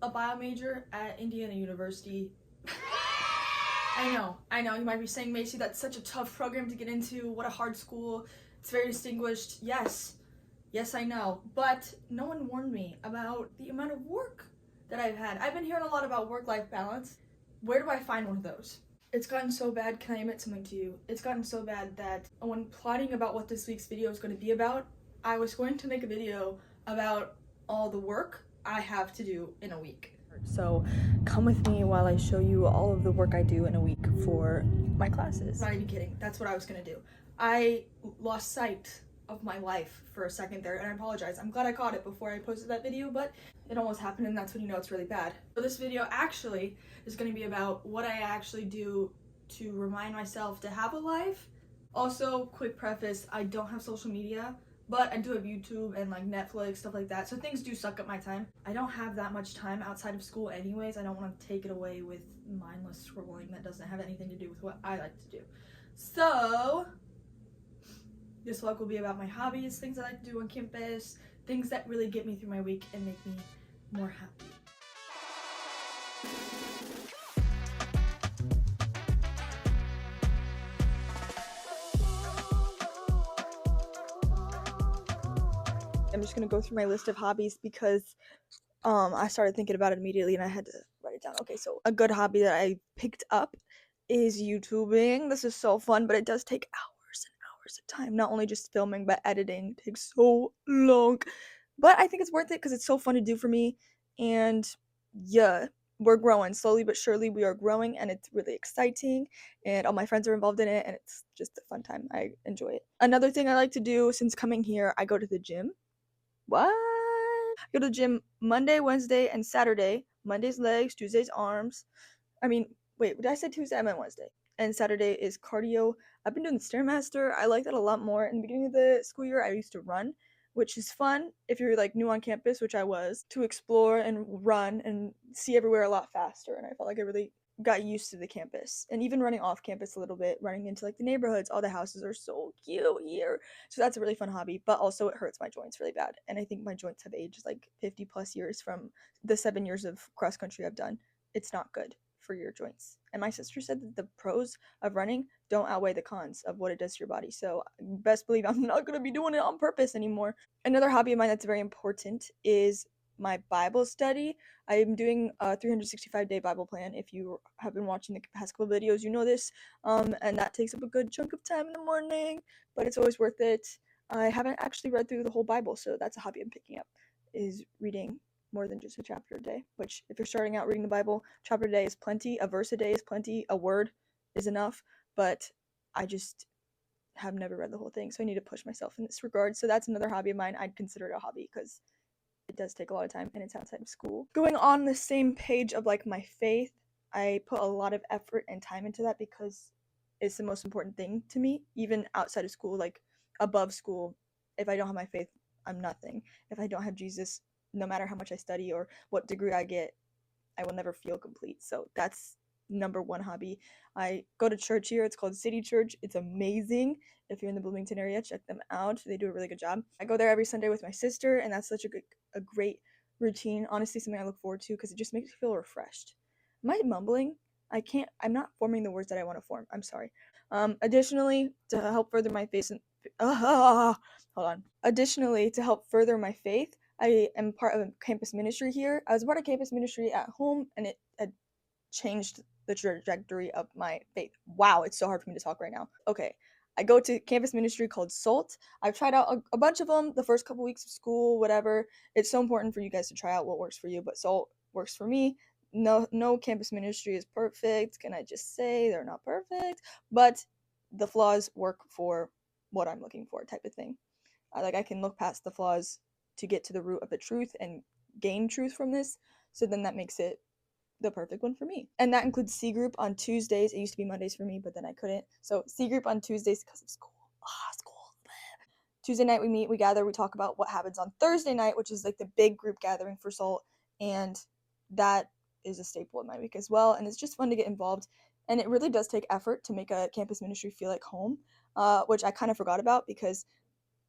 a bio major at Indiana University. I know, you might be saying, Macy, that's such a tough program to get into. What a hard school. It's very distinguished. Yes, I know. But no one warned me about the amount of work that I've had. I've been hearing a lot about work-life balance. Where do I find one of those? It's gotten so bad, can I admit something to you? It's gotten so bad that when plotting about what this week's video is going to be about, I was going to make a video about all the work I have to do in a week. So come with me while I show you all of the work I do in a week for my classes. Not even kidding, that's what I was gonna do. I lost sight of my life for a second there, and I apologize. I'm glad I caught it before I posted that video, but it almost happened, and that's when you know it's really bad. So this video actually is gonna be about what I actually do to remind myself to have a life. Also, quick preface, I don't have social media, but I do have YouTube and like Netflix, stuff like that. So things do suck up my time. I don't have that much time outside of school anyways. I don't want to take it away with mindless scrolling that doesn't have anything to do with what I like to do. So this vlog will be about my hobbies, things I like to do on campus, things that really get me through my week and make me more happy. I'm just gonna go through my list of hobbies because I started thinking about it immediately and I had to write it down. Okay, so a good hobby that I picked up is YouTubing. This is so fun, but it does take hours and hours of time. Not only just filming, but editing takes so long. But I think it's worth it because it's so fun to do for me. And yeah, we're growing slowly but surely. We are growing and it's really exciting. And all my friends are involved in it and it's just a fun time. I enjoy it. Another thing I like to do since coming here, I go to the gym. What? I go to the gym Monday, Wednesday, and Saturday. Monday's legs, Tuesday's arms. Wait, did I say Tuesday? I meant Wednesday. And Saturday is cardio. I've been doing the Stairmaster. I like that a lot more. In the beginning of the school year, I used to run, which is fun if you're like new on campus, which I was, to explore and run and see everywhere a lot faster. And I felt like I really got used to the campus, and even running off campus a little bit, running into like the neighborhoods. All the houses are so cute here, so that's a really fun hobby. But also it hurts my joints really bad, and I think my joints have aged like 50 plus years from the 7 years of cross country I've done. It's not good for your joints, and my sister said that the pros of running don't outweigh the cons of what it does to your body. So best believe I'm not going to be doing it on purpose anymore. Another hobby of mine that's very important is my Bible study. I am doing a 365-day Bible plan. If you have been watching the past couple videos, you know this. And that takes up a good chunk of time in the morning, but it's always worth it. I haven't actually read through the whole Bible, so that's a hobby I'm picking up, is reading more than just a chapter a day, which if you're starting out reading the Bible, chapter a day is plenty, a verse a day is plenty, a word is enough, but I just have never read the whole thing, so I need to push myself in this regard. So that's another hobby of mine. I'd consider it a hobby because it does take a lot of time and it's outside of school. Going on the same page of like my faith, I put a lot of effort and time into that because it's the most important thing to me, even outside of school, like above school. If I don't have my faith, I'm nothing. If I don't have Jesus, no matter how much I study or what degree I get, I will never feel complete. So that's number one hobby. I go to church here. It's called City Church. It's amazing. If you're in the Bloomington area, check them out. They do a really good job. I go there every Sunday with my sister, and that's such a great routine. Honestly, something I look forward to because it just makes me feel refreshed. Am I mumbling? I'm not forming the words that I want to form. I'm sorry. Additionally, to help further my faith, Additionally, to help further my faith, I am part of a campus ministry here. I was part of campus ministry at home, and it had changed the trajectory of my faith. Wow, it's so hard for me to talk right now. Okay, I go to campus ministry called SALT. I've tried out a bunch of them the first couple weeks of school, whatever. It's so important for you guys to try out what works for you, but SALT works for me. No campus ministry is perfect. Can I just say they're not perfect? But the flaws work for what I'm looking for, type of thing. I can look past the flaws to get to the root of the truth and gain truth from this. So then that makes it the perfect one for me. And that includes C group on Tuesdays. It used to be Mondays for me, but then I couldn't. So C group on Tuesdays because of school. School. Tuesday night we meet, we gather, we talk about what happens on Thursday night, which is like the big group gathering for SALT. And that is a staple in my week as well. And it's just fun to get involved. And it really does take effort to make a campus ministry feel like home, which I kind of forgot about because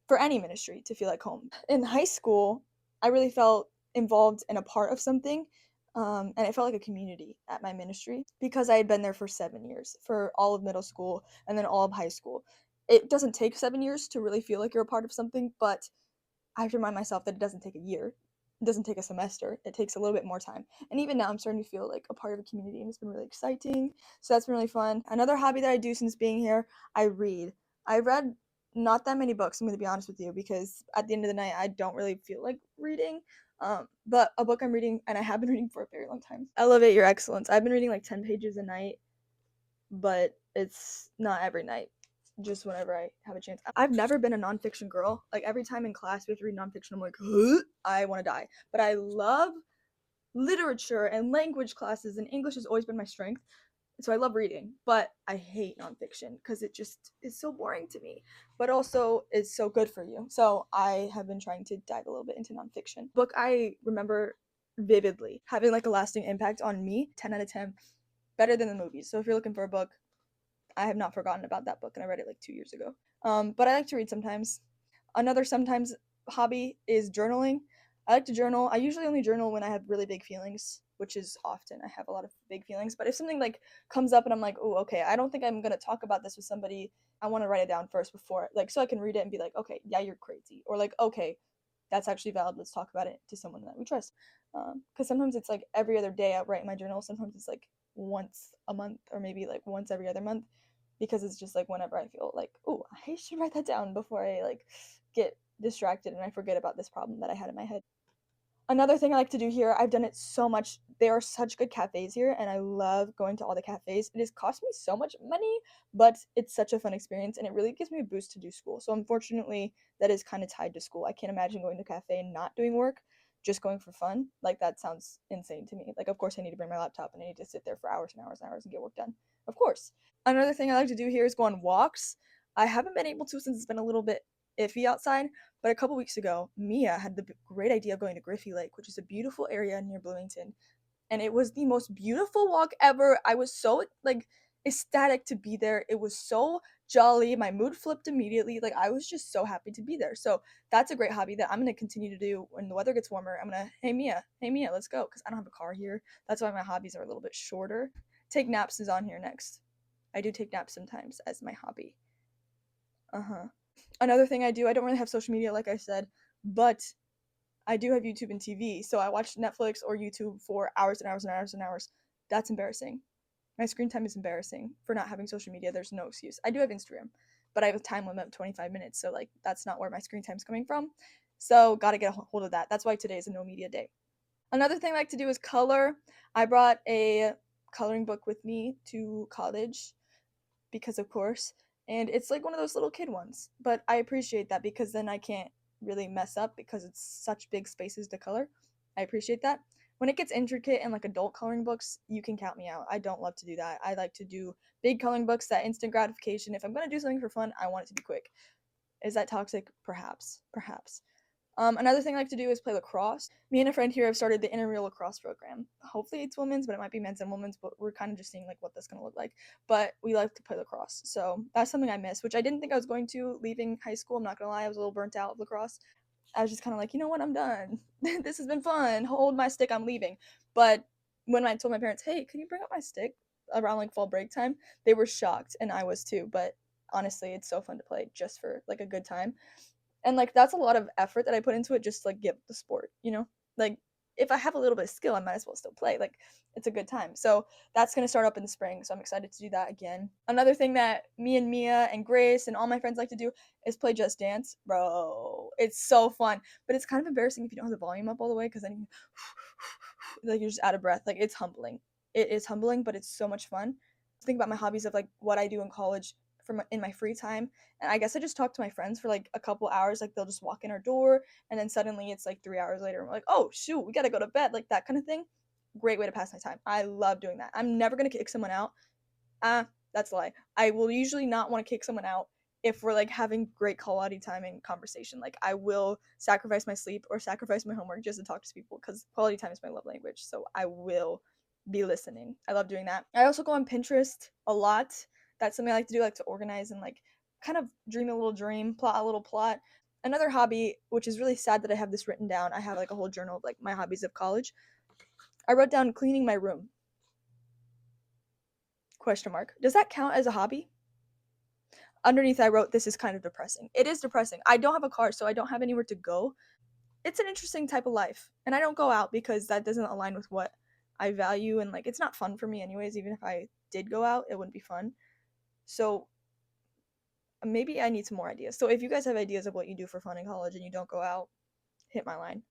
for any ministry to feel like home. In high school, I really felt involved and a part of something. And it felt like a community at my ministry because I had been there for 7 years, for all of middle school and then all of high school. It doesn't take 7 years to really feel like you're a part of something, but I have to remind myself that it doesn't take a year. It doesn't take a semester. It takes a little bit more time. And even now, I'm starting to feel like a part of a community, and it's been really exciting. So that's been really fun. Another hobby that I do since being here, I read. I read not that many books, I'm going to be honest with you, because at the end of the night, I don't really feel like reading. But a book I'm reading, and I have been reading for a very long time, Elevate Your Excellence. I've been reading like 10 pages a night, but it's not every night, just whenever I have a chance. I've never been a nonfiction girl. Like every time in class we have to read nonfiction, I'm like, huh? I want to die. But I love literature and language classes, and English has always been my strength. So I love reading, but I hate nonfiction because it just is so boring to me. But also, it's so good for you. So I have been trying to dive a little bit into nonfiction. Book I remember vividly having like a lasting impact on me, 10 out of 10, better than the movies. So if you're looking for a book, I have not forgotten about that book, and I read it like 2 years ago. But I like to read sometimes. Another sometimes hobby is journaling. I like to journal. I usually only journal when I have really big feelings, which is often. I have a lot of big feelings. But if something like comes up and I'm like, oh, okay, I don't think I'm gonna talk about this with somebody. I want to write it down first before, like, so I can read it and be like, okay, yeah, you're crazy, or like, okay, that's actually valid. Let's talk about it to someone that we trust. Because sometimes it's like every other day I write in my journal. Sometimes it's like once a month, or maybe like once every other month, because it's just like whenever I feel like, oh, I should write that down before I like get distracted and I forget about this problem that I had in my head. Another thing I like to do here, I've done it so much. There are such good cafes here, and I love going to all the cafes. It has cost me so much money, but it's such a fun experience, and it really gives me a boost to do school. So unfortunately, that is kind of tied to school. I can't imagine going to a cafe and not doing work, just going for fun. Like that sounds insane to me. Like of course I need to bring my laptop and I need to sit there for hours and hours and hours and get work done. Of course. Another thing I like to do here is go on walks. I haven't been able to since it's been a little bit iffy outside, but a couple weeks ago, Mia had the great idea of going to Griffey Lake, which is a beautiful area near Bloomington, and it was the most beautiful walk ever. I was so like ecstatic to be there. It was so jolly. My mood flipped immediately. Like I was just so happy to be there. So that's a great hobby that I'm gonna continue to do when the weather gets warmer. I'm gonna, hey Mia, let's go, because I don't have a car here. That's why my hobbies are a little bit shorter. Take naps is on here next. I do take naps sometimes as my hobby. Uh-huh. Another thing I do, I don't really have social media like I said, but I do have YouTube and TV. So I watch Netflix or YouTube for hours and hours and hours and hours. That's embarrassing. My screen time is embarrassing for not having social media. There's no excuse. I do have Instagram, but I have a time limit of 25 minutes. So like that's not where my screen time's coming from. So got to get a hold of that. That's why today is a no media day. Another thing I like to do is color. I brought a coloring book with me to college because of course, and it's like one of those little kid ones, but I appreciate that because then I can't really mess up because it's such big spaces to color. I appreciate that. When it gets intricate and like adult coloring books, you can count me out. I don't love to do that. I like to do big coloring books, that instant gratification. If I'm going to do something for fun, I want it to be quick. Is that toxic? Perhaps. Perhaps. Another thing I like to do is play lacrosse. Me and a friend here have started the intramural lacrosse program. Hopefully it's women's, but it might be men's and women's, but we're kind of just seeing like what that's going to look like. But we like to play lacrosse. So that's something I miss, which I didn't think I was going to leaving high school. I'm not going to lie. I was a little burnt out of lacrosse. I was just kind of like, you know what? I'm done. This has been fun. Hold my stick. I'm leaving. But when I told my parents, hey, can you bring up my stick around like fall break time? They were shocked, and I was too. But honestly, it's so fun to play just for like a good time. And like that's a lot of effort that I put into it just to like get the sport, you know? Like if I have a little bit of skill, I might as well still play. Like it's a good time. So that's gonna start up in the spring. So I'm excited to do that again. Another thing that me and Mia and Grace and all my friends like to do is play Just Dance. Bro, it's so fun. But it's kind of embarrassing if you don't have the volume up all the way because then you like you're just out of breath. Like it's humbling. It is humbling, but it's so much fun. Think about my hobbies of like what I do in college in my free time, and I guess I just talk to my friends for like a couple hours. Like they'll just walk in our door, and then suddenly it's like 3 hours later, and we're like, oh shoot, we gotta go to bed, like that kind of thing. Great way to pass my time. I love doing that. I'm never gonna kick someone out. That's a lie. I will usually not want to kick someone out if we're like having great quality time and conversation. Like I will sacrifice my sleep or sacrifice my homework just to talk to people because quality time is my love language. So I will be listening. I love doing that. I also go on Pinterest a lot. That's something I like to do, like to organize and like kind of dream a little dream, plot a little plot. Another hobby, which is really sad that I have this written down. I have like a whole journal of like my hobbies of college. I wrote down cleaning my room. Question mark. Does that count as a hobby? Underneath I wrote, this is kind of depressing. It is depressing. I don't have a car, so I don't have anywhere to go. It's an interesting type of life. And I don't go out because that doesn't align with what I value, and like it's not fun for me anyways. Even if I did go out, it wouldn't be fun. So maybe I need some more ideas. So if you guys have ideas of what you do for fun in college and you don't go out, hit my line.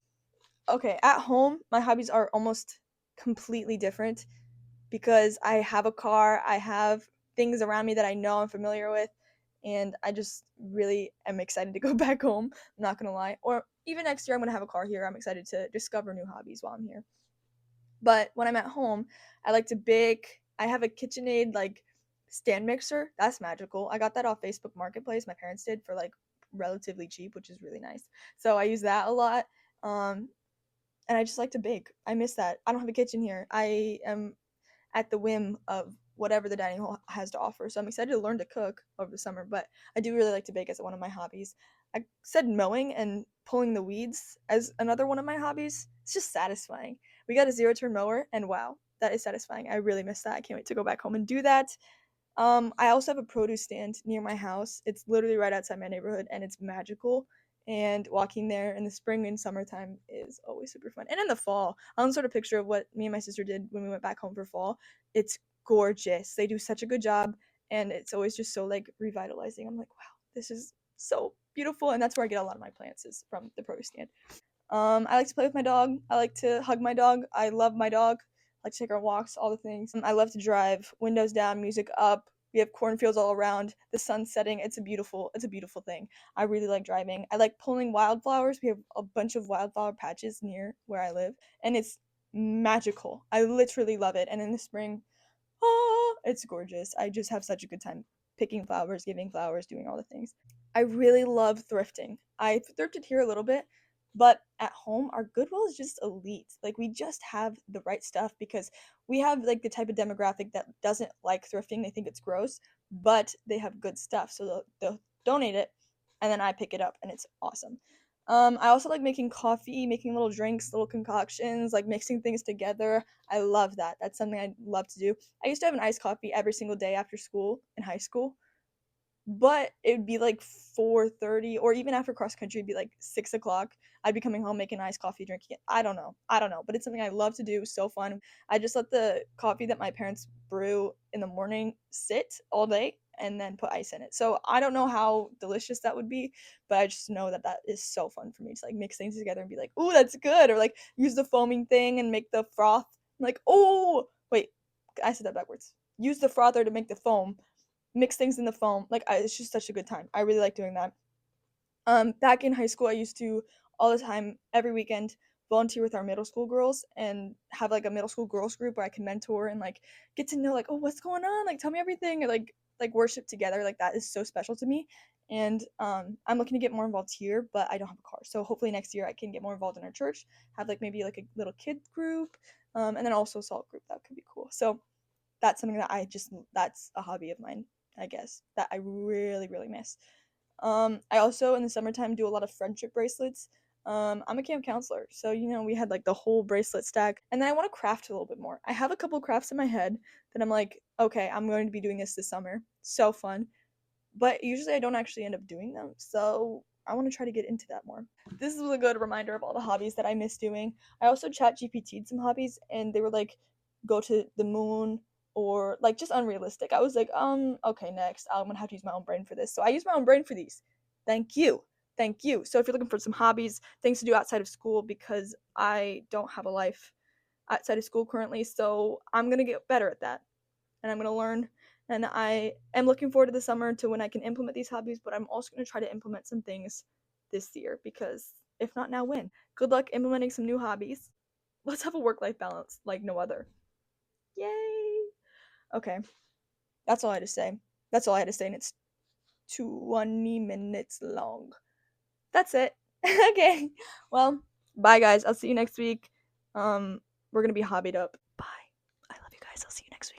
Okay, at home, my hobbies are almost completely different because I have a car, I have things around me that I know I'm familiar with, and I just really am excited to go back home. I'm not gonna lie. Or even next year, I'm gonna have a car here. I'm excited to discover new hobbies while I'm here. But when I'm at home, I like to bake. I have a KitchenAid like stand mixer. That's magical. I got that off Facebook Marketplace. My parents did for like relatively cheap, which is really nice. So I use that a lot. Um, and I just like to bake. I miss that. I don't have a kitchen here. I am at the whim of whatever the dining hall has to offer. So I'm excited to learn to cook over the summer, but I do really like to bake as one of my hobbies. I said mowing and pulling the weeds as another one of my hobbies. It's just satisfying. We got a zero turn mower, and wow, that is satisfying. I really miss that. I can't wait to go back home and do that. I also have a produce stand near my house. It's literally right outside my neighborhood, and it's magical. And walking there in the spring and summertime is always super fun. And in the fall, I'll insert a picture of what me and my sister did when we went back home for fall. It's gorgeous. They do such a good job, and it's always just so like revitalizing. I'm like, wow, this is so beautiful, and that's where I get a lot of my plants is from the produce stand. I like to play with my dog. I like to hug my dog. I love my dog. I like to take her on walks, all the things. I love to drive, windows down, music up. We have cornfields all around. The sun's setting. It's a beautiful thing. I really like driving. I like pulling wildflowers. We have a bunch of wildflower patches near where I live, and it's magical. I literally love it. And in the spring, it's gorgeous. I just have such a good time picking flowers, giving flowers, doing all the things. I really love thrifting. I thrifted here a little bit, but at home, our Goodwill is just elite. Like, we just have the right stuff because we have like the type of demographic that doesn't like thrifting. They think it's gross, but they have good stuff. So they'll donate it, and then I pick it up, and it's awesome. I also like making coffee, making little drinks, little concoctions, like mixing things together. I love that. That's something I love to do. I used to have an iced coffee every single day after school in high school, but it would be like 4:30, or even after cross country, it'd be like 6 o'clock. I'd be coming home making iced coffee, drinking it. I don't know, but it's something I love to do. So fun. I just let the coffee that my parents brew in the morning sit all day and then put ice in it. So I don't know how delicious that would be, but I just know that that is so fun for me to like mix things together and be like, "Ooh, that's good," or like use the foaming thing and make the froth. I'm like, "Oh, wait, I said that backwards. Use the frother to make the foam, mix things in the foam." Like, it's just such a good time. I really like doing that. Back in high school, I used to all the time, every weekend, volunteer with our middle school girls and have like a middle school girls group where I can mentor and like get to know like, oh, what's going on? Like, tell me everything, and like worship together. Like, that is so special to me. And I'm looking to get more involved here, but I don't have a car. So hopefully next year I can get more involved in our church, have like maybe like a little kid group, and then also a salt group. That could be cool. So that's something that that's a hobby of mine, I guess, that I really, really miss. I also in the summertime do a lot of friendship bracelets. I'm a camp counselor, so we had like the whole bracelet stack, and then I want to craft a little bit more. I have a couple crafts in my head that I'm like, okay, I'm going to be doing this summer. So fun, but usually I don't actually end up doing them. So I want to try to get into that more. This is a good reminder of all the hobbies that I miss doing. I also chat GPT'd some hobbies, and they were like, go to the moon, or like just unrealistic. I was like, okay, next. I'm gonna have to use my own brain for this. So I use my own brain for these. Thank you. Thank you. So if you're looking for some hobbies, things to do outside of school, because I don't have a life outside of school currently, so I'm gonna get better at that, and I'm going to learn. And I am looking forward to the summer to when I can implement these hobbies, but I'm also going to try to implement some things this year, because if not now, when? Good luck implementing some new hobbies. Let's have a work life balance like no other. Yay! Okay, that's all I had to say. That's all I had to say, and it's 20 minutes long. That's it. Okay, well, bye guys. I'll see you next week. We're going to be hobbied up. Bye. I love you guys. I'll see you next week.